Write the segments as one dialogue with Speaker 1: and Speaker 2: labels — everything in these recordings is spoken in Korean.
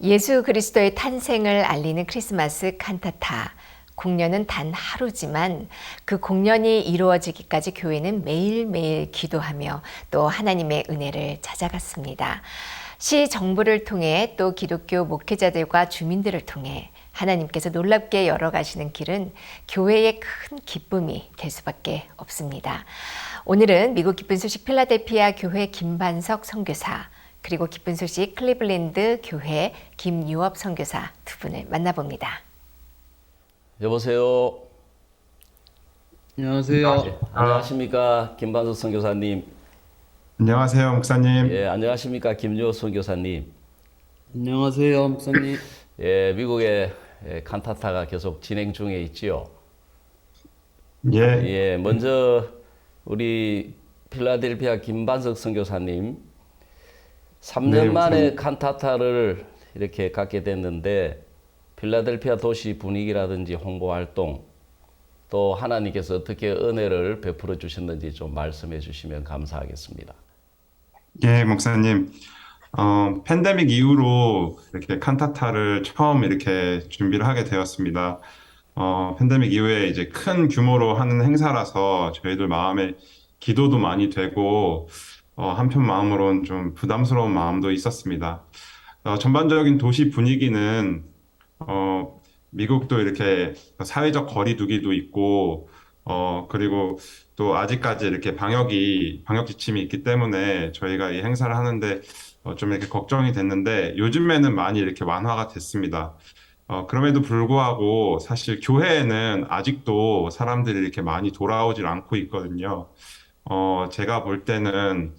Speaker 1: 예수 그리스도의 탄생을 알리는 크리스마스 칸타타. 공연은 단 하루지만 그 공연이 이루어지기까지 교회는 매일매일 기도하며 또 하나님의 은혜를 찾아갔습니다. 시 정부를 통해 또 기독교 목회자들과 주민들을 통해 하나님께서 놀랍게 열어가시는 길은 교회의 큰 기쁨이 될 수밖에 없습니다. 오늘은 미국 기쁜 소식 필라델피아 교회 김반석 선교사, 그리고 기쁜 소식 클리블랜드 교회 김유업 선교사 두 분을 만나봅니다.
Speaker 2: 여보세요.
Speaker 3: 안녕하세요.
Speaker 2: 안녕하십니까, 김반석 선교사님.
Speaker 3: 안녕하세요, 목사님.
Speaker 2: 예, 안녕하십니까, 김유호 선교사님.
Speaker 4: 안녕하세요, 목사님.
Speaker 2: 예, 미국의 칸타타가 계속 진행 중에 있지요.
Speaker 3: 예,
Speaker 2: 예, 먼저 우리 필라델피아 김반석 선교사님, 3년
Speaker 3: 네,
Speaker 2: 만에 칸타타를 이렇게 갖게 됐는데 필라델피아 도시 분위기라든지 홍보 활동, 또 하나님께서 어떻게 은혜를 베풀어 주셨는지 좀 말씀해 주시면 감사하겠습니다.
Speaker 3: 예, 목사님. 팬데믹 이후로 이렇게 칸타타를 처음 이렇게 준비를 하게 되었습니다. 팬데믹 이후에 이제 큰 규모로 하는 행사라서 저희들 마음에 기도도 많이 되고, 한편 마음으로는 좀 부담스러운 마음도 있었습니다. 전반적인 도시 분위기는 미국도 이렇게 사회적 거리 두기도 있고, 그리고 또 아직까지 이렇게 방역 지침이 있기 때문에 저희가 이 행사를 하는데 좀 이렇게 걱정이 됐는데 요즘에는 많이 이렇게 완화가 됐습니다. 그럼에도 불구하고 사실 교회에는 아직도 사람들이 이렇게 많이 돌아오질 않고 있거든요. 제가 볼 때는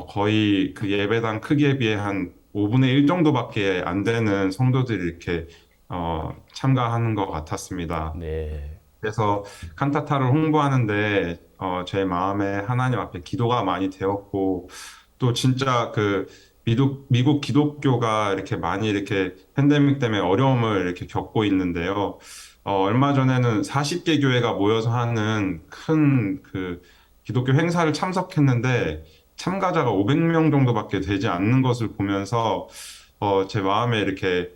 Speaker 3: 거의 그 예배당 크기에 비해 한 5분의 1 정도밖에 안 되는 성도들이 이렇게 참가하는 것 같았습니다.
Speaker 2: 네.
Speaker 3: 그래서 칸타타를 홍보하는데 제 마음에 하나님 앞에 기도가 많이 되었고 또 진짜 그 미국 기독교가 이렇게 많이 이렇게 팬데믹 때문에 어려움을 이렇게 겪고 있는데요. 얼마 전에는 40개 교회가 모여서 하는 큰 그 기독교 행사를 참석했는데 참가자가 500명 정도밖에 되지 않는 것을 보면서 제 마음에 이렇게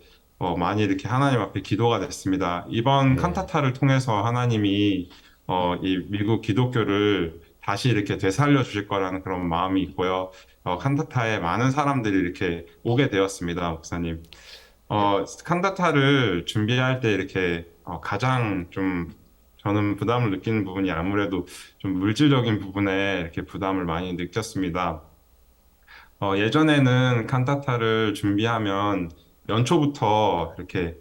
Speaker 3: 많이 이렇게 하나님 앞에 기도가 됐습니다. 이번
Speaker 2: 네.
Speaker 3: 칸타타를 통해서 하나님이 이 미국 기독교를 다시 이렇게 되살려 주실 거라는 그런 마음이 있고요. 칸타타에 많은 사람들이 이렇게 오게 되었습니다, 목사님. 칸타타를 준비할 때 이렇게 가장 좀 저는 부담을 느끼는 부분이 아무래도 좀 물질적인 부분에 이렇게 부담을 많이 느꼈습니다. 예전에는 칸타타를 준비하면 연초부터 이렇게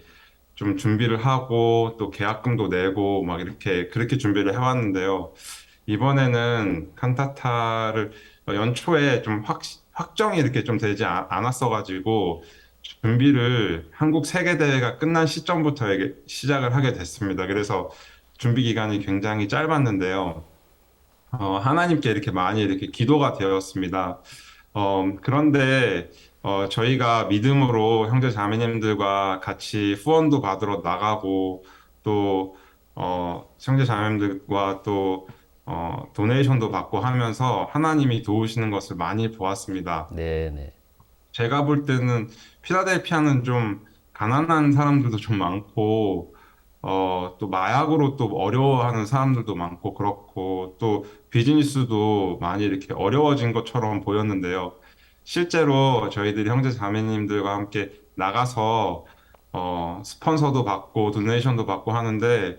Speaker 3: 좀 준비를 하고 또 계약금도 내고 막 이렇게 그렇게 준비를 해왔는데요. 이번에는 칸타타를 연초에 좀 확정이 이렇게 좀 되지 않았어가지고 준비를 한국 세계대회가 끝난 시점부터 이게 시작을 하게 됐습니다. 그래서 준비 기간이 굉장히 짧았는데요. 하나님께 이렇게 많이 이렇게 기도가 되었습니다. 그런데, 저희가 믿음으로 형제 자매님들과 같이 후원도 받으러 나가고, 또, 형제 자매님들과 또, 도네이션도 받고 하면서 하나님이 도우시는 것을 많이 보았습니다.
Speaker 2: 네, 네.
Speaker 3: 제가 볼 때는 필라델피아는 좀 가난한 사람들도 좀 많고, 또 마약으로 또 어려워하는 사람들도 많고 그렇고, 또 비즈니스도 많이 이렇게 어려워진 것처럼 보였는데요. 실제로 저희들이 형제 자매님들과 함께 나가서, 스폰서도 받고, 도네이션도 받고 하는데,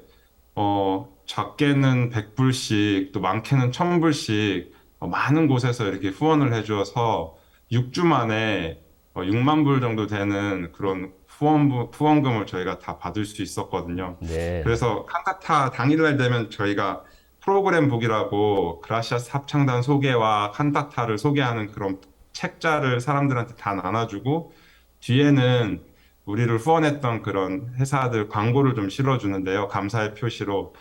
Speaker 3: 작게는 100불씩, 또 많게는 1000불씩 많은 곳에서 이렇게 후원을 해주어서 6주 만에 6만 불 정도 되는 그런 후원금을 저희가 다 받을 수 있었거든요.
Speaker 2: 네, 네.
Speaker 3: 그래서 칸타타 당일날 되면 저희가 프로그램북이라고 그라시아스 합창단 소개와 칸타타를 소개하는 그런 책자를 사람들한테 다 나눠주고 뒤에는 우리를 후원했던 그런 회사들 광고를 좀 실어주는데요. 감사의 표시로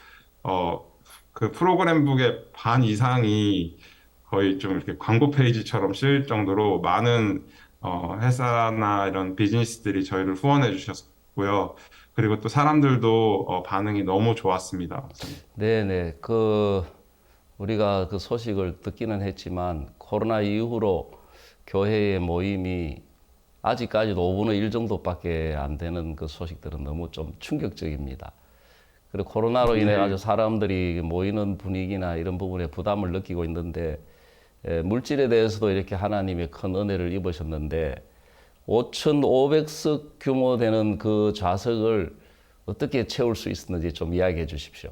Speaker 3: 어, 그 프로그램북의 반 이상이 거의 좀 이렇게 광고 페이지처럼 실 정도로 많은 회사나 이런 비즈니스들이 저희를 후원해 주셨고요. 그리고 또 사람들도 반응이 너무 좋았습니다.
Speaker 2: 네, 네. 우리가 그 소식을 듣기는 했지만 코로나 이후로 교회의 모임이 아직까지도 5분의 1 정도밖에 안 되는 그 소식들은 너무 좀 충격적입니다. 그리고 코로나로 인해 가지고 사람들이 모이는 분위기나 이런 부분에 부담을 느끼고 있는데 물질에 대해서도 이렇게 하나님의 큰 은혜를 입으셨는데 5,500석 규모 되는 그 좌석을 어떻게 채울 수 있었는지 좀 이야기해 주십시오.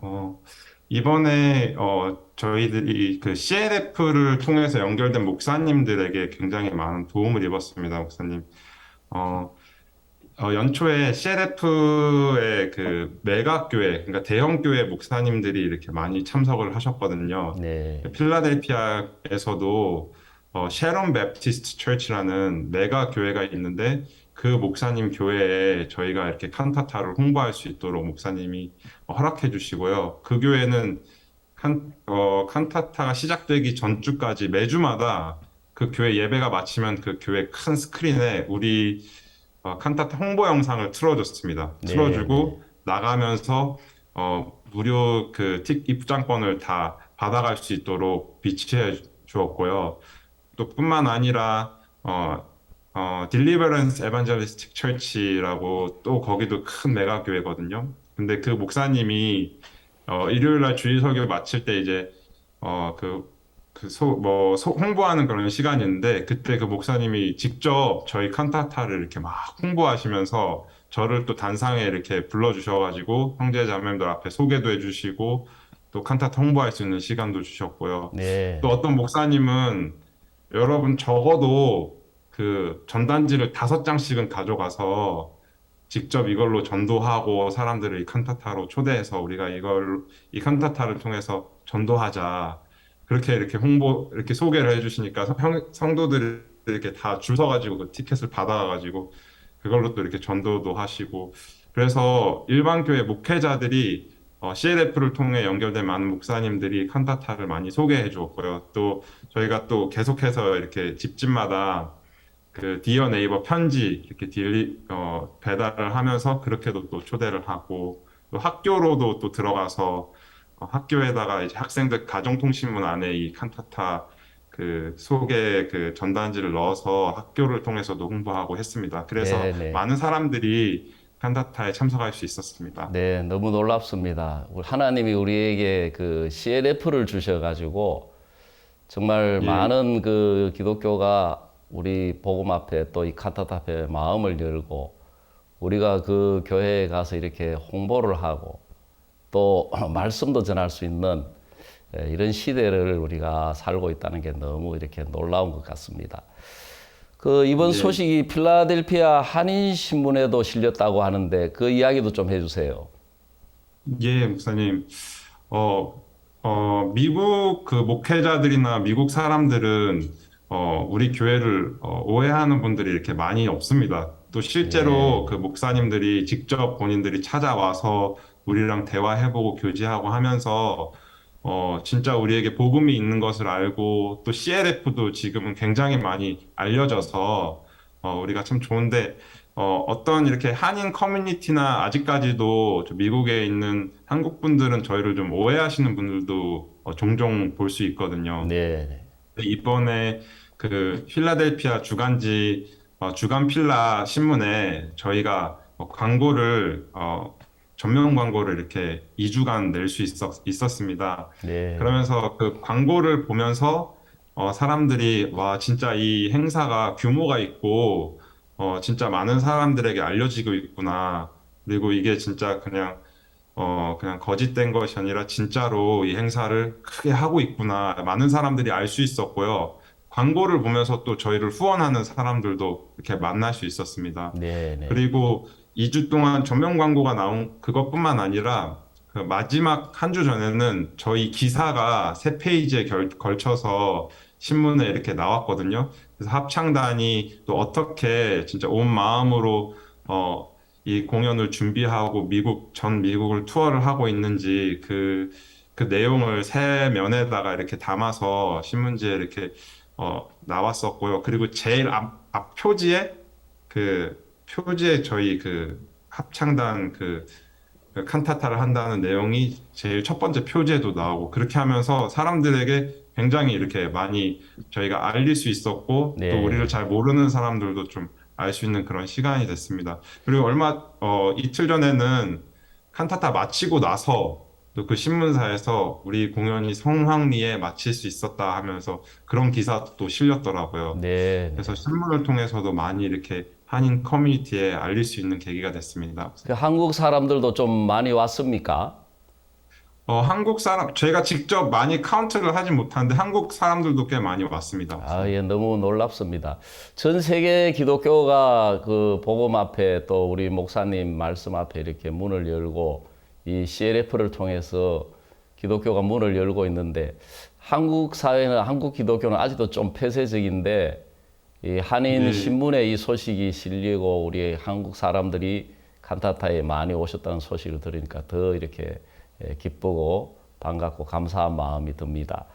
Speaker 3: 어, 이번에 저희들이 그 CLF를 통해서 연결된 목사님들에게 굉장히 많은 도움을 입었습니다, 목사님. 어, 연초에 CLF의 그 메가교회, 그러니까 대형교회 목사님들이 이렇게 많이 참석을 하셨거든요.
Speaker 2: 네,
Speaker 3: 필라델피아에서도 쉐론 베프티스트 처치라는 메가 교회가 있는데 그 목사님 교회에 저희가 이렇게 칸타타를 홍보할 수 있도록 목사님이 허락해 주시고요. 그 교회는 칸타타가 시작되기 전주까지 매주마다 그 교회 예배가 마치면 그 교회 큰 스크린에 우리 칸타타 홍보 영상을 틀어줬습니다.
Speaker 2: 네, 네,
Speaker 3: 틀어주고 나가면서 무료 그 입장권을 다 받아갈 수 있도록 비치해 주었고요. 또 뿐만 아니라 딜리버런스 에반젤리스틱 처치라고 또 거기도 큰 메가 교회거든요. 근데 그 목사님이 일요일 날 주일 설교 마칠 때 이제 홍보하는 그런 시간인데 그때 그 목사님이 직접 저희 칸타타를 이렇게 막 홍보하시면서 저를 또 단상에 이렇게 불러주셔가지고 형제 자매들 앞에 소개도 해주시고 또 칸타타 홍보할 수 있는 시간도 주셨고요.
Speaker 2: 네,
Speaker 3: 또 어떤 목사님은 여러분 적어도 그 전단지를 5장씩은 가져가서 직접 이걸로 전도하고 사람들을 이 칸타타로 초대해서 우리가 이 칸타타를 통해서 전도하자. 그렇게 이렇게 이렇게 소개를 해주시니까 성도들이 이렇게 다 줄 서가지고 그 티켓을 받아가지고 그걸로 또 이렇게 전도도 하시고. 그래서 일반 교회 목회자들이 CLF를 통해 연결된 많은 목사님들이 칸타타를 많이 소개해 주었고요. 또 저희가 또 계속해서 이렇게 집집마다 그 디어 네이버 편지 이렇게 배달을 하면서 그렇게도 또 초대를 하고 또 학교로도 또 들어가서 학교에다가 이제 학생들 가정통신문 안에 이 칸타타 그 소개 그 전단지를 넣어서 학교를 통해서도 홍보하고 했습니다. 그래서
Speaker 2: 네, 네.
Speaker 3: 많은 사람들이 칸타타에 참석할 수 있었습니다.
Speaker 2: 네, 너무 놀랍습니다. 하나님이 우리에게 그 CLF를 주셔가지고 정말
Speaker 3: 예,
Speaker 2: 많은 그 기독교가 우리 복음 앞에 또 이 칸타타 앞에 마음을 열고 우리가 그 교회에 가서 이렇게 홍보를 하고 또 말씀도 전할 수 있는 이런 시대를 우리가 살고 있다는 게 너무 이렇게 놀라운 것 같습니다. 그 이번
Speaker 3: 예,
Speaker 2: 소식이 필라델피아 한인신문에도 실렸다고 하는데 그 이야기도 좀 해주세요.
Speaker 3: 예, 목사님. 미국 그 목회자들이나 미국 사람들은 우리 교회를 오해하는 분들이 이렇게 많이 없습니다. 또 실제로
Speaker 2: 네,
Speaker 3: 그 목사님들이 직접 본인들이 찾아와서 우리랑 대화해보고 교제하고 하면서 진짜 우리에게 복음이 있는 것을 알고 또 CLF도 지금은 굉장히 많이 알려져서 우리가 참 좋은데 어떤 이렇게 한인 커뮤니티나 아직까지도 저 미국에 있는 한국 분들은 저희를 좀 오해하시는 분들도 종종 볼 수 있거든요.
Speaker 2: 네,
Speaker 3: 이번에 그 필라델피아 주간 필라 신문에 저희가 전면 광고를 이렇게 2주간 낼 수 있었습니다.
Speaker 2: 네,
Speaker 3: 그러면서 그 광고를 보면서 사람들이 와 진짜 이 행사가 규모가 있고 진짜 많은 사람들에게 알려지고 있구나. 그리고 이게 진짜 그냥 거짓된 것이 아니라 진짜로 이 행사를 크게 하고 있구나. 많은 사람들이 알 수 있었고요. 광고를 보면서 또 저희를 후원하는 사람들도 이렇게 만날 수 있었습니다.
Speaker 2: 네, 네,
Speaker 3: 그리고 2주 동안 전면 광고가 나온 그것뿐만 아니라 그 마지막 한 주 전에는 저희 기사가 3페이지에 걸쳐서 신문에 이렇게 나왔거든요. 그래서 합창단이 또 어떻게 진짜 온 마음으로 이 공연을 준비하고 전 미국을 투어를 하고 있는지 그 내용을 새 면에다가 이렇게 담아서 신문지에 이렇게 나왔었고요. 그리고 제일 앞 표지에 저희 그 합창단 그 칸타타를 한다는 내용이 제일 첫 번째 표지에도 나오고 그렇게 하면서 사람들에게 굉장히 이렇게 많이 저희가 알릴 수 있었고 또 우리를
Speaker 2: 네.
Speaker 3: 잘 모르는 사람들도 좀 알 수 있는 그런 시간이 됐습니다. 그리고 이틀 전에는 칸타타 마치고 나서 또 그 신문사에서 우리 공연이 성황리에 마칠 수 있었다 하면서 그런 기사도 또 실렸더라고요.
Speaker 2: 네.
Speaker 3: 그래서
Speaker 2: 네.
Speaker 3: 신문을 통해서도 많이 이렇게 한인 커뮤니티에 알릴 수 있는 계기가 됐습니다.
Speaker 2: 그 한국 사람들도 좀 많이 왔습니까?
Speaker 3: 한국 사람, 제가 직접 많이 카운트를 하진 못하는데 한국 사람들도 꽤 많이 왔습니다.
Speaker 2: 아, 예, 너무 놀랍습니다. 전 세계 기독교가 그 복음 앞에 또 우리 목사님 말씀 앞에 이렇게 문을 열고 이 CLF를 통해서 기독교가 문을 열고 있는데 한국 사회는 한국 기독교는 아직도 좀 폐쇄적인데 이 한인
Speaker 3: 네,
Speaker 2: 신문에 이 소식이 실리고 우리 한국 사람들이 칸타타에 많이 오셨다는 소식을 들으니까 더 이렇게 기쁘고 반갑고 감사한 마음이 듭니다.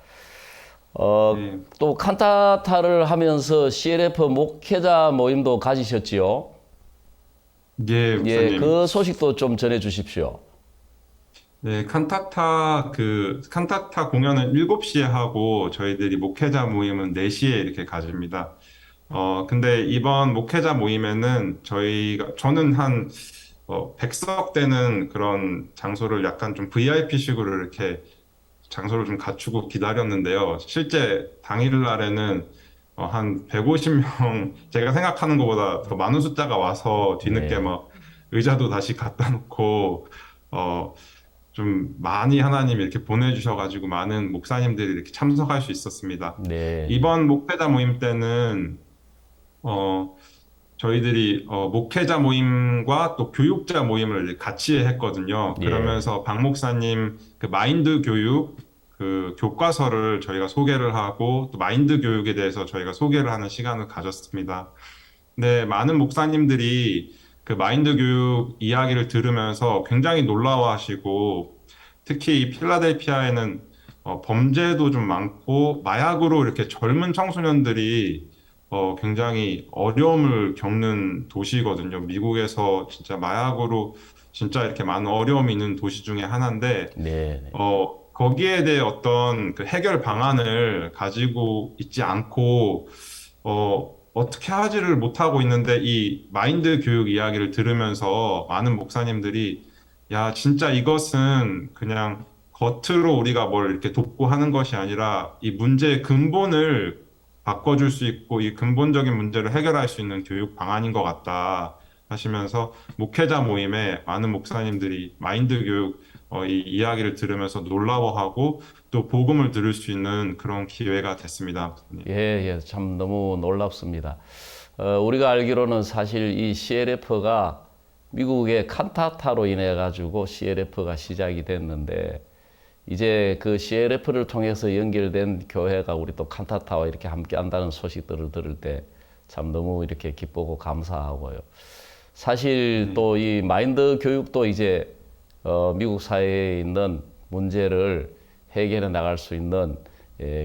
Speaker 3: 네,
Speaker 2: 또 칸타타를 하면서 CLF 목회자 모임도 가지셨지요?
Speaker 3: 예,
Speaker 2: 예,
Speaker 3: 목사님.
Speaker 2: 그 소식도 좀 전해 주십시오.
Speaker 3: 네, 칸타타 공연은 7시에 하고 저희들이 목회자 모임은 4시에 이렇게 가집니다. 근데 이번 목회자 모임에는 저는 한 100석 되는 그런 장소를 약간 좀 VIP식으로 이렇게 장소를 좀 갖추고 기다렸는데요. 실제 당일 날에는 한 150명, 제가 생각하는 것보다 더 많은 숫자가 와서 뒤늦게
Speaker 2: 네,
Speaker 3: 막 의자도 다시 갖다 놓고, 어, 좀 많이 하나님 이렇게 보내주셔가지고 많은 목사님들이 이렇게 참석할 수 있었습니다.
Speaker 2: 네, 네,
Speaker 3: 이번 목회자 모임 때는, 어, 저희들이 목회자 모임과 또 교육자 모임을 같이 했거든요.
Speaker 2: 예,
Speaker 3: 그러면서 박 목사님 그 마인드 교육 그 교과서를 저희가 소개를 하고 또 마인드 교육에 대해서 저희가 소개를 하는 시간을 가졌습니다. 네, 많은 목사님들이 그 마인드 교육 이야기를 들으면서 굉장히 놀라워하시고 특히 이 필라델피아에는 범죄도 좀 많고 마약으로 이렇게 젊은 청소년들이 굉장히 어려움을 겪는 도시거든요. 미국에서 진짜 마약으로 진짜 이렇게 많은 어려움이 있는 도시 중에 하나인데
Speaker 2: 네, 네,
Speaker 3: 거기에 대해 어떤 그 해결 방안을 가지고 있지 않고, 어떻게 하지를 못하고 있는데 이 마인드 교육 이야기를 들으면서 많은 목사님들이, 야, 진짜 이것은 그냥 겉으로 우리가 뭘 이렇게 돕고 하는 것이 아니라 이 문제의 근본을 바꿔줄 수 있고 이 근본적인 문제를 해결할 수 있는 교육 방안인 것 같다 하시면서 목회자 모임에 많은 목사님들이 마인드 교육 이 이야기를 들으면서 놀라워하고 또 복음을 들을 수 있는 그런 기회가 됐습니다. 목사님.
Speaker 2: 예, 예, 참 너무 놀랍습니다. 우리가 알기로는 사실 이 CLF가 미국의 칸타타로 인해 가지고 CLF가 시작이 됐는데 이제 그 CLF를 통해서 연결된 교회가 우리 또 칸타타와 이렇게 함께 한다는 소식들을 들을 때 참 너무 이렇게 기쁘고 감사하고요. 사실
Speaker 3: 네,
Speaker 2: 또 이 마인드 교육도 이제 미국 사회에 있는 문제를 해결해 나갈 수 있는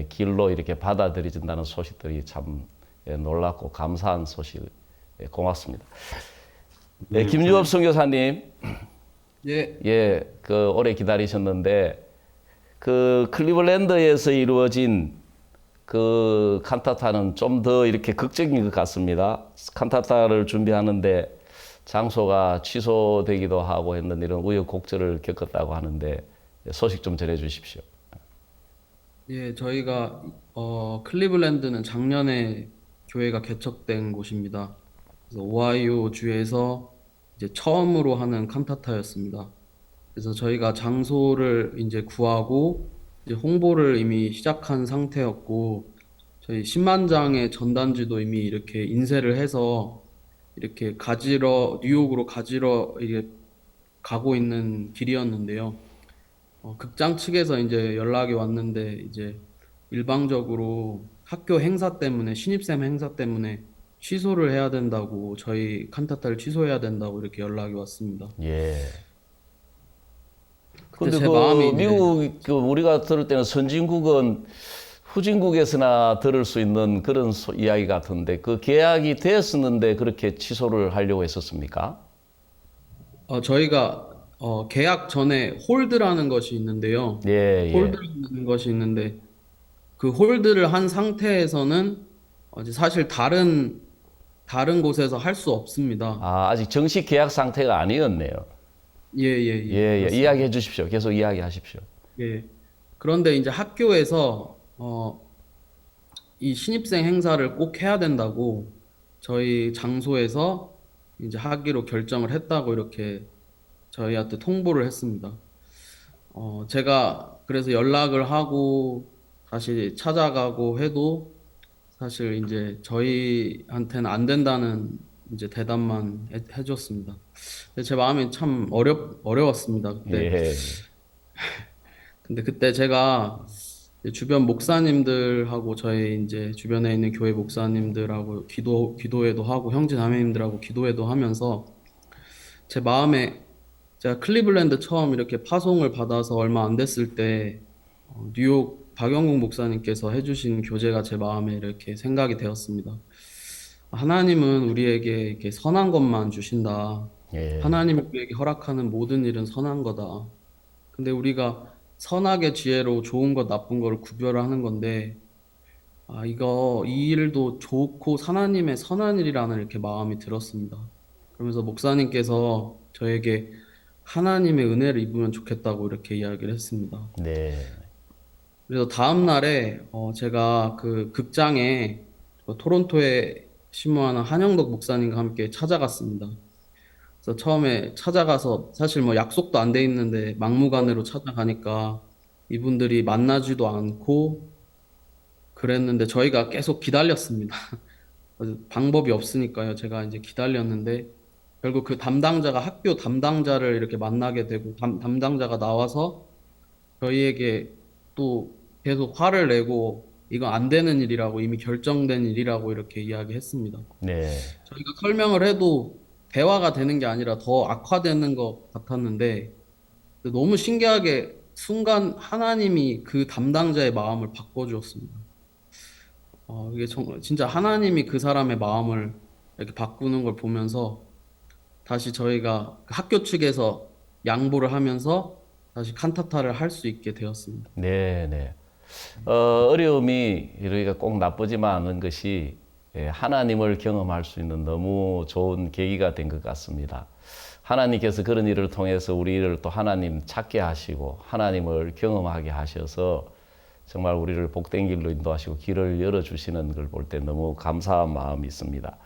Speaker 2: 길로 이렇게 받아들여진다는 소식들이 참 놀랍고 감사한 소식 고맙습니다. 네,
Speaker 3: 네,
Speaker 2: 김유업
Speaker 3: 목사님.
Speaker 2: 선교사님,
Speaker 4: 예,
Speaker 2: 예, 그 오래 기다리셨는데 그 클리블랜드에서 이루어진 그 칸타타는 좀 더 이렇게 극적인 것 같습니다. 칸타타를 준비하는데 장소가 취소되기도 하고 했는데 이런 우여곡절을 겪었다고 하는데 소식 좀 전해 주십시오.
Speaker 4: 예, 저희가 클리블랜드는 작년에 교회가 개척된 곳입니다. 그래서 오하이오 주에서 이제 처음으로 하는 칸타타였습니다. 그래서 저희가 장소를 이제 구하고 이제 홍보를 이미 시작한 상태였고 저희 10만 장의 전단지도 이미 이렇게 인쇄를 해서 이렇게 뉴욕으로 가지러 이게 가고 있는 길이었는데요. 극장 측에서 이제 연락이 왔는데 이제 일방적으로 학교 행사 때문에 신입생 행사 때문에 취소를 해야 된다고 저희 칸타타를 취소해야 된다고 이렇게 연락이 왔습니다.
Speaker 2: 예.
Speaker 4: 그때
Speaker 2: 근데
Speaker 4: 제 마음이
Speaker 2: 그
Speaker 4: 이제
Speaker 2: 미국 그 우리가 들을 때는 선진국은 후진국에서나 들을 수 있는 그런 이야기 같은데 그 계약이 되었었는데 그렇게 취소를 하려고 했었습니까?
Speaker 4: 저희가 계약 전에 홀드라는 것이 있는데요.
Speaker 2: 예, 예.
Speaker 4: 홀드라는 것이 있는데 그 홀드를 한 상태에서는 이제 사실 다른 곳에서 할 수 없습니다.
Speaker 2: 아, 아직 정식 계약 상태가 아니었네요.
Speaker 4: 예, 예, 예.
Speaker 2: 예, 예.
Speaker 4: 그렇습니다.
Speaker 2: 이야기해 주십시오. 계속 이야기하십시오.
Speaker 4: 예. 그런데 이제 학교에서 이 신입생 행사를 꼭 해야 된다고 저희 장소에서 이제 하기로 결정을 했다고 이렇게 저희한테 통보를 했습니다. 제가 그래서 연락을 하고 다시 찾아가고 해도 사실 이제 저희한테는 안 된다는 이제 대답만 해줬습니다. 근데 제 마음이 참 어려웠습니다.
Speaker 2: 예.
Speaker 4: 근데 그때 제가 주변 목사님들하고 저희 이제 주변에 있는 교회 목사님들하고 기도회도 하고 형제 자매님들하고 기도회도 하면서 제 마음에 제가 클리블랜드 처음 이렇게 파송을 받아서 얼마 안 됐을 때 뉴욕 박영국 목사님께서 해주신 교제가 제 마음에 이렇게 생각이 되었습니다. 하나님은 우리에게 이렇게 선한 것만 주신다.
Speaker 2: 예.
Speaker 4: 하나님이 우리에게 허락하는 모든 일은 선한 거다. 근데 우리가 선악의 지혜로 좋은 것, 나쁜 거를 구별하는 건데, 이 일도 좋고 하나님의 선한 일이라는 이렇게 마음이 들었습니다. 그러면서 목사님께서 저에게 하나님의 은혜를 입으면 좋겠다고 이렇게 이야기를 했습니다.
Speaker 2: 네.
Speaker 4: 그래서 다음 날에 제가 그 극장에 토론토에 신무하는 한영덕 목사님과 함께 찾아갔습니다. 그래서 처음에 찾아가서 사실 뭐 약속도 안 돼 있는데 막무가내로 찾아가니까 이분들이 만나지도 않고 그랬는데 저희가 계속 기다렸습니다. 방법이 없으니까요. 제가 이제 기다렸는데 결국 그 학교 담당자를 이렇게 만나게 되고 담당자가 나와서 저희에게 또 계속 화를 내고 이건 안 되는 일이라고 이미 결정된 일이라고 이렇게 이야기했습니다.
Speaker 2: 네.
Speaker 4: 저희가 설명을 해도 대화가 되는 게 아니라 더 악화되는 것 같았는데 너무 신기하게 순간 하나님이 그 담당자의 마음을 바꿔주었습니다. 이게 진짜 하나님이 그 사람의 마음을 이렇게 바꾸는 걸 보면서 다시 저희가 그 학교 측에서 양보를 하면서 다시 칸타타를 할 수 있게 되었습니다.
Speaker 2: 네, 네. 어려움이 이러기가 꼭 나쁘지만 않은 것이 하나님을 경험할 수 있는 너무 좋은 계기가 된 것 같습니다. 하나님께서 그런 일을 통해서 우리를 또 하나님 찾게 하시고 하나님을 경험하게 하셔서 정말 우리를 복된 길로 인도하시고 길을 열어주시는 걸 볼 때 너무 감사한 마음이 있습니다.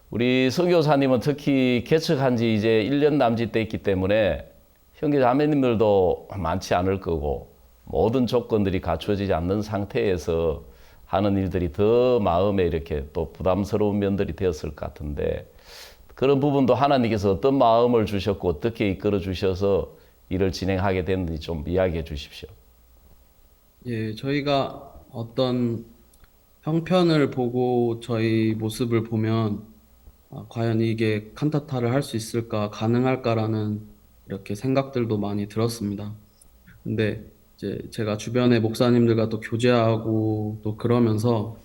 Speaker 2: 우리 선교사님은 특히 개척한 지 이제 1년 남짓 됐기 때문에 형제 자매님들도 많지 않을 거고 모든 조건들이 갖추어지지 않는 상태에서 하는 일들이 더 마음에 이렇게 또 부담스러운 면들이 되었을 것 같은데 그런 부분도 하나님께서 어떤 마음을 주셨고 어떻게 이끌어 주셔서 일을 진행하게 됐는지 좀 이야기해 주십시오.
Speaker 4: 예, 저희가 어떤 형편을 보고 저희 모습을 보면 과연 이게 칸타타를 할 수 있을까, 가능할까라는 이렇게 생각들도 많이 들었습니다. 근데 이제 제가 주변의 목사님들과 또 교제하고 또 그러면서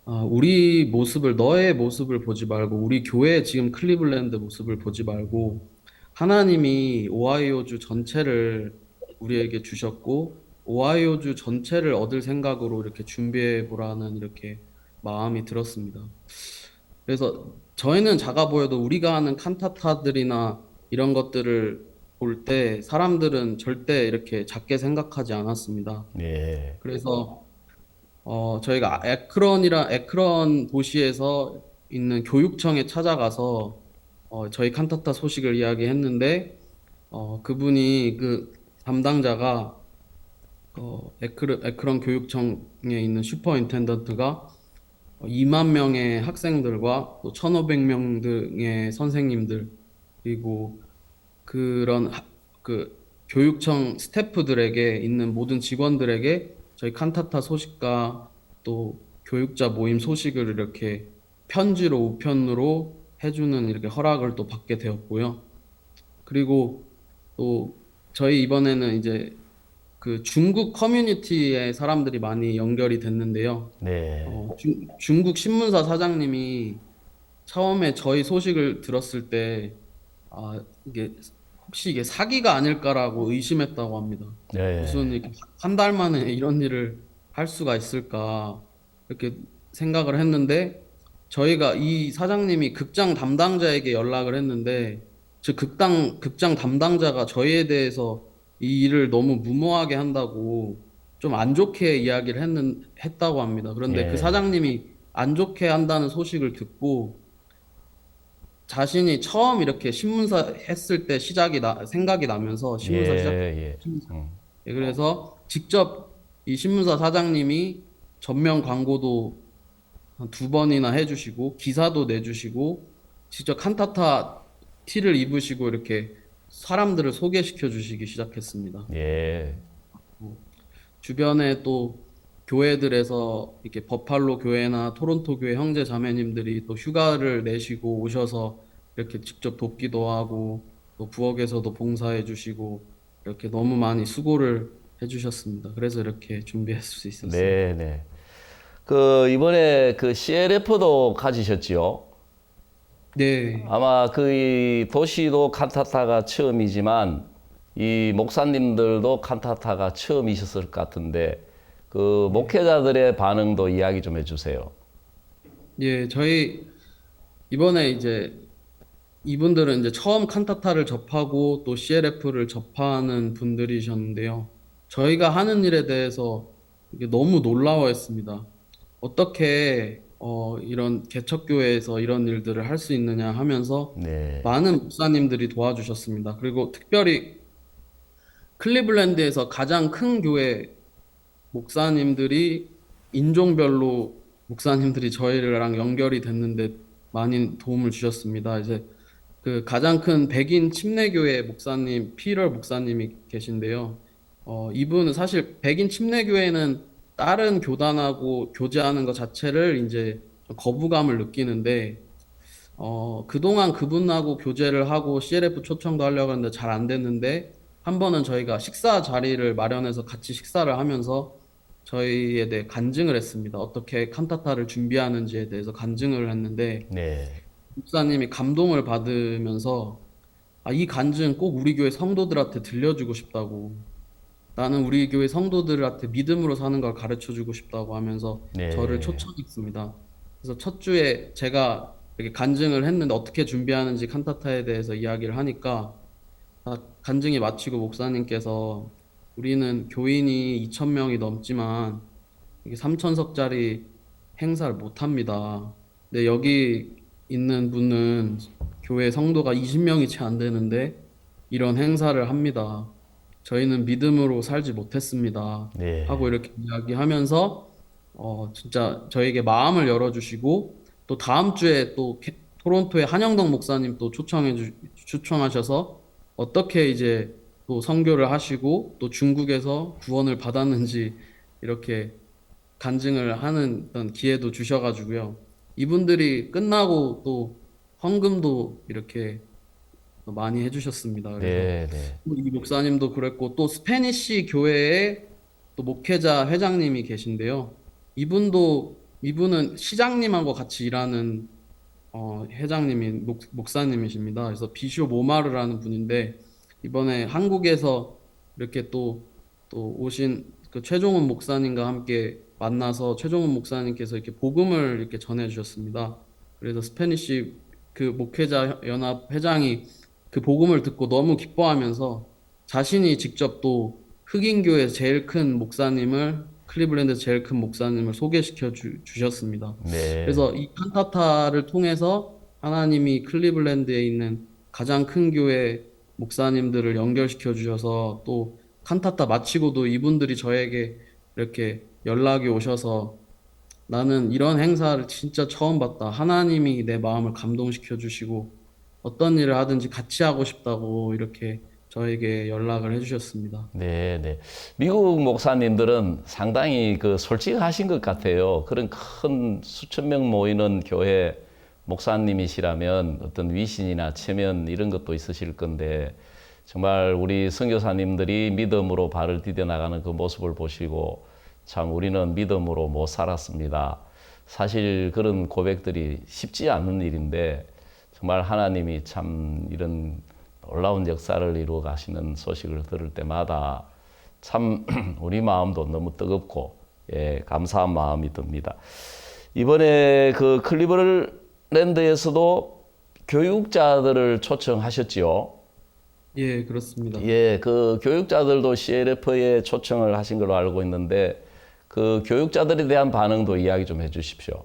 Speaker 4: 우리 모습을, 너의 모습을 보지 말고 우리 교회 지금 클리블랜드 모습을 보지 말고 하나님이 오하이오주 전체를 우리에게 주셨고 오하이오주 전체를 얻을 생각으로 이렇게 준비해 보라는 이렇게 마음이 들었습니다. 그래서 저희는 작아 보여도 우리가 하는 칸타타들이나 이런 것들을 볼 때 사람들은 절대 이렇게 작게 생각하지 않았습니다.
Speaker 2: 네.
Speaker 4: 그래서 저희가 에크런 도시에서 있는 교육청에 찾아가서 저희 칸타타 소식을 이야기했는데 그분이 그 담당자가 에크런 교육청에 있는 슈퍼인텐던트가 2만 명의 학생들과 또 1,500명 등의 선생님들 그리고 그 교육청 스태프들에게 있는 모든 직원들에게 저희 칸타타 소식과 또 교육자 모임 소식을 이렇게 편지로 우편으로 해주는 이렇게 허락을 또 받게 되었고요. 그리고 또 저희 이번에는 이제 그 중국 커뮤니티의 사람들이 많이 연결이 됐는데요.
Speaker 2: 네.
Speaker 4: 중국 신문사 사장님이 처음에 저희 소식을 들었을 때 이게 혹시 이게 사기가 아닐까라고 의심했다고 합니다.
Speaker 2: 네.
Speaker 4: 무슨 이렇게 한 달 만에 이런 일을 할 수가 있을까 이렇게 생각을 했는데 저희가 이 사장님이 극장 담당자에게 연락을 했는데 즉 극장 담당자가 저희에 대해서 이 일을 너무 무모하게 한다고 좀 안 좋게 이야기를 했다고 합니다. 그런데 그
Speaker 2: 예,
Speaker 4: 사장님이 안 좋게 한다는 소식을 듣고 자신이 처음 이렇게 신문사 했을 때 생각이 나면서
Speaker 2: 예,
Speaker 4: 신문사 시작
Speaker 2: 예.
Speaker 4: 예, 그래서 직접 이 신문사 사장님이 전면 광고도 한 2번이나 해주시고 기사도 내주시고 직접 칸타타 티를 입으시고 이렇게 사람들을 소개시켜 주시기 시작했습니다.
Speaker 2: 예.
Speaker 4: 주변에 또 교회들에서 이렇게 버팔로 교회나 토론토 교회 형제 자매님들이 또 휴가를 내시고 오셔서 이렇게 직접 돕기도 하고 또 부엌에서도 봉사해 주시고 이렇게 너무 많이 수고를 해 주셨습니다. 그래서 이렇게 준비할 수 있었습니다.
Speaker 2: 네, 네. 그 이번에 그 CLF도 가지셨지요?
Speaker 4: 네.
Speaker 2: 아마 그 도시도 칸타타가 처음이지만 이 목사님들도 칸타타가 처음이셨을 것 같은데 그 목회자들의 반응도 이야기 좀 해주세요.
Speaker 4: 예, 저희 이번에 이제 이분들은 이제 처음 칸타타를 접하고 또 CLF를 접하는 분들이셨는데요. 저희가 하는 일에 대해서 이게 너무 놀라워했습니다. 어떻게 이런 개척교회에서 이런 일들을 할 수 있느냐 하면서
Speaker 2: 네,
Speaker 4: 많은 목사님들이 도와주셨습니다. 그리고 특별히 클리블랜드에서 가장 큰 교회 목사님들이 인종별로 목사님들이 저희랑 연결이 됐는데 많이 도움을 주셨습니다. 이제 그 가장 큰 백인 침례교회 목사님 피럴 목사님이 계신데요. 이분은 사실 백인 침례교회는 다른 교단하고 교제하는 것 자체를 이제 좀 거부감을 느끼는데 그동안 그분하고 교제를 하고 CLF 초청도 하려고 했는데 잘 안 됐는데 한 번은 저희가 식사 자리를 마련해서 같이 식사를 하면서 저희에 대해 간증을 했습니다. 어떻게 칸타타를 준비하는지에 대해서 간증을 했는데
Speaker 2: 네,
Speaker 4: 목사님이 감동을 받으면서 이 간증 꼭 우리 교회 성도들한테 들려주고 싶다고 나는 우리 교회 성도들한테 믿음으로 사는 걸 가르쳐 주고 싶다고 하면서 저를
Speaker 2: 네,
Speaker 4: 초청했습니다. 그래서 첫 주에 제가 이렇게 간증을 했는데 어떻게 준비하는지 칸타타에 대해서 이야기를 하니까 간증이 마치고 목사님께서 우리는 교인이 2,000명이 넘지만 이게 3,000석짜리 행사를 못 합니다. 근데 여기 있는 분은 교회 성도가 20명이 채 안 되는데 이런 행사를 합니다. 저희는 믿음으로 살지 못했습니다. 하고
Speaker 2: 네,
Speaker 4: 이렇게 이야기하면서 진짜 저에게 마음을 열어주시고 또 다음 주에 또 토론토의 한영덕 목사님 또 추천하셔서 어떻게 이제 또 선교를 하시고 또 중국에서 구원을 받았는지 이렇게 간증을 하는 어떤 기회도 주셔가지고요. 이분들이 끝나고 또 헌금도 이렇게 많이 해주셨습니다. 그래서
Speaker 2: 네, 네,
Speaker 4: 이 목사님도 그랬고 또 스페니쉬 교회에 또 목회자 회장님이 계신데요. 이분은 시장님하고 같이 일하는 회장님인 목사님이십니다. 그래서 비숍 오마르라는 분인데 이번에 한국에서 이렇게 또 오신 그 최종훈 목사님과 함께 만나서 최종훈 목사님께서 이렇게 복음을 이렇게 전해 주셨습니다. 그래서 스페니쉬 그 목회자 연합 회장이 그 복음을 듣고 너무 기뻐하면서 자신이 직접 또 흑인교회 제일 큰 목사님을 클리블랜드 제일 큰 목사님을 소개시켜 주셨습니다.
Speaker 2: 네,
Speaker 4: 그래서 이 칸타타를 통해서 하나님이 클리블랜드에 있는 가장 큰 교회 목사님들을 연결시켜 주셔서 또 칸타타 마치고도 이분들이 저에게 이렇게 연락이 오셔서 나는 이런 행사를 진짜 처음 봤다. 하나님이 내 마음을 감동시켜 주시고 어떤 일을 하든지 같이 하고 싶다고 이렇게 저에게 연락을 해주셨습니다.
Speaker 2: 네, 네. 미국 목사님들은 상당히 그 솔직하신 것 같아요. 그런 큰 수천 명 모이는 교회 목사님이시라면 어떤 위신이나 체면 이런 것도 있으실 건데 정말 우리 선교사님들이 믿음으로 발을 디뎌 나가는 그 모습을 보시고 참 우리는 믿음으로 못 살았습니다. 사실 그런 고백들이 쉽지 않은 일인데 정말 하나님이 참 이런 놀라운 역사를 이루어 가시는 소식을 들을 때마다 참 우리 마음도 너무 뜨겁고 예, 감사한 마음이 듭니다. 이번에 그 클리블랜드에서도 교육자들을 초청하셨지요.
Speaker 4: 예, 그렇습니다.
Speaker 2: 예, 그 교육자들도 CLF에 초청을 하신 걸로 알고 있는데 그 교육자들에 대한 반응도 이야기 좀 해주십시오.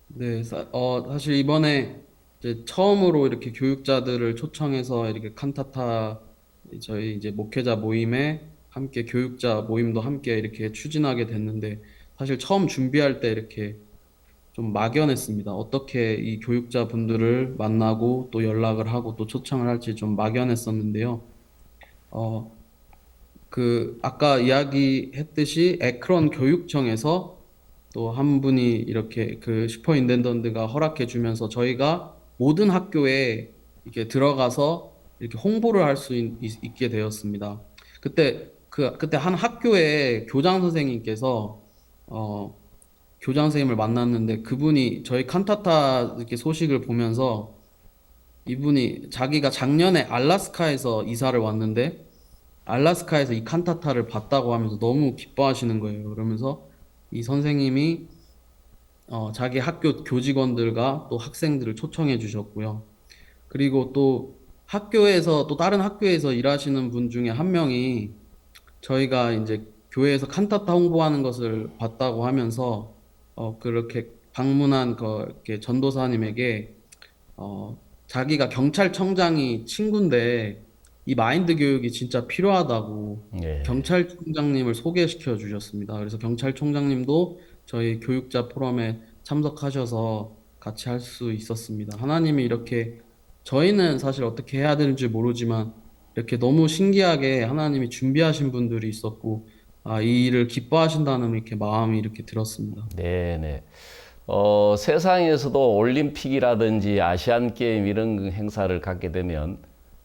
Speaker 4: 네, 사실 이번에 이제 처음으로 이렇게 교육자들을 초청해서 이렇게 칸타타 저희 이제 목회자 모임에 함께 교육자 모임도 함께 이렇게 추진하게 됐는데 사실 처음 준비할 때 이렇게 좀 막연했습니다. 어떻게 이 교육자 분들을 만나고 또 연락을 하고 또 초청을 할지 좀 막연했었는데요. 어, 아까 이야기했듯이 에크론 교육청에서 또 한 분이 이렇게 그 슈퍼인텐던트가 허락해 주면서 저희가 모든 학교에 이렇게 들어가서 이렇게 홍보를 할 수 있게 되었습니다. 그때 한 학교에 교장 선생님께서 교장 선생님을 만났는데 그분이 저희 칸타타 이렇게 소식을 보면서 이분이 자기가 작년에 알라스카에서 이사를 왔는데 알라스카에서 이 칸타타를 봤다고 하면서 너무 기뻐하시는 거예요. 그러면서 이 선생님이 자기 학교 교직원들과 또 학생들을 초청해 주셨고요. 그리고 또 학교에서 또 다른 학교에서 일하시는 분 중에 한 명이 저희가 이제 교회에서 칸타타 홍보하는 것을 봤다고 하면서 그렇게 방문한 이렇게 전도사님에게 자기가 경찰청장이 친구인데 이 마인드 교육이 진짜 필요하다고
Speaker 2: 예.
Speaker 4: 경찰청장님을 소개시켜 주셨습니다. 그래서 경찰청장님도 저희 교육자 포럼에 참석하셔서 같이 할 수 있었습니다. 하나님이 이렇게 저희는 사실 어떻게 해야 되는지 모르지만 이렇게 너무 신기하게 하나님이 준비하신 분들이 있었고 이 일을 기뻐하신다는 이렇게 마음이 이렇게 들었습니다.
Speaker 2: 네네. 세상에서도 올림픽이라든지 아시안 게임 이런 행사를 갖게 되면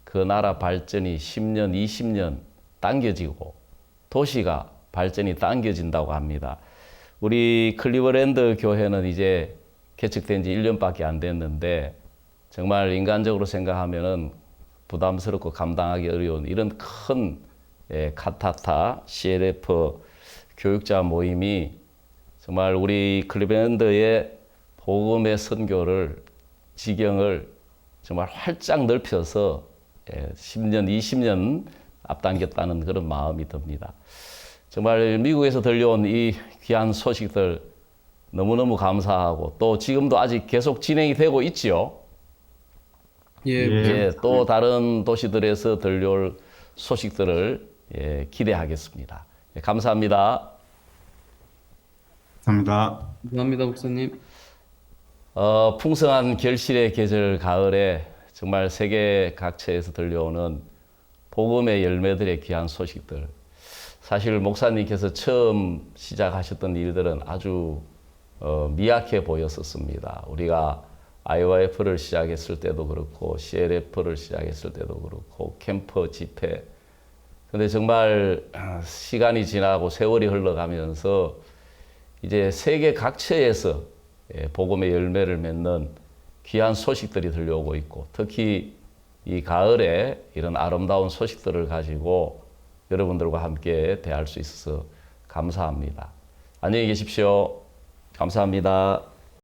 Speaker 2: 그 나라 발전이 10년, 20년 당겨지고 도시가 발전이 당겨진다고 합니다. 우리 클리블랜드 교회는 이제 개척된 지 1년밖에 안 됐는데 정말 인간적으로 생각하면은 부담스럽고 감당하기 어려운 이런 큰 칸타타 CLF 교육자 모임이 정말 우리 클리블랜드의 복음의 선교를 지경을 정말 활짝 넓혀서 10년, 20년 앞당겼다는 그런 마음이 듭니다. 정말 미국에서 들려온 이 귀한 소식들 너무너무 감사하고 또 지금도 아직 계속 진행이 되고 있지요.
Speaker 4: 예,
Speaker 2: 또 다른 도시들에서 들려올 소식들을 기대하겠습니다. 감사합니다.
Speaker 3: 감사합니다.
Speaker 4: 감사합니다, 목사님.
Speaker 2: 풍성한 결실의 계절 가을에 정말 세계 각처에서 들려오는 복음의 열매들의 귀한 소식들. 사실 목사님께서 처음 시작하셨던 일들은 아주 미약해 보였었습니다. 우리가 IYF를 시작했을 때도 그렇고 CLF를 시작했을 때도 그렇고 캠프 집회. 근데 정말 시간이 지나고 세월이 흘러가면서 이제 세계 각처에서 복음의 열매를 맺는 귀한 소식들이 들려오고 있고 특히 이 가을에 이런 아름다운 소식들을 가지고 여러분들과 함께 대할 수 있어서 감사합니다. 안녕히 계십시오. 감사합니다.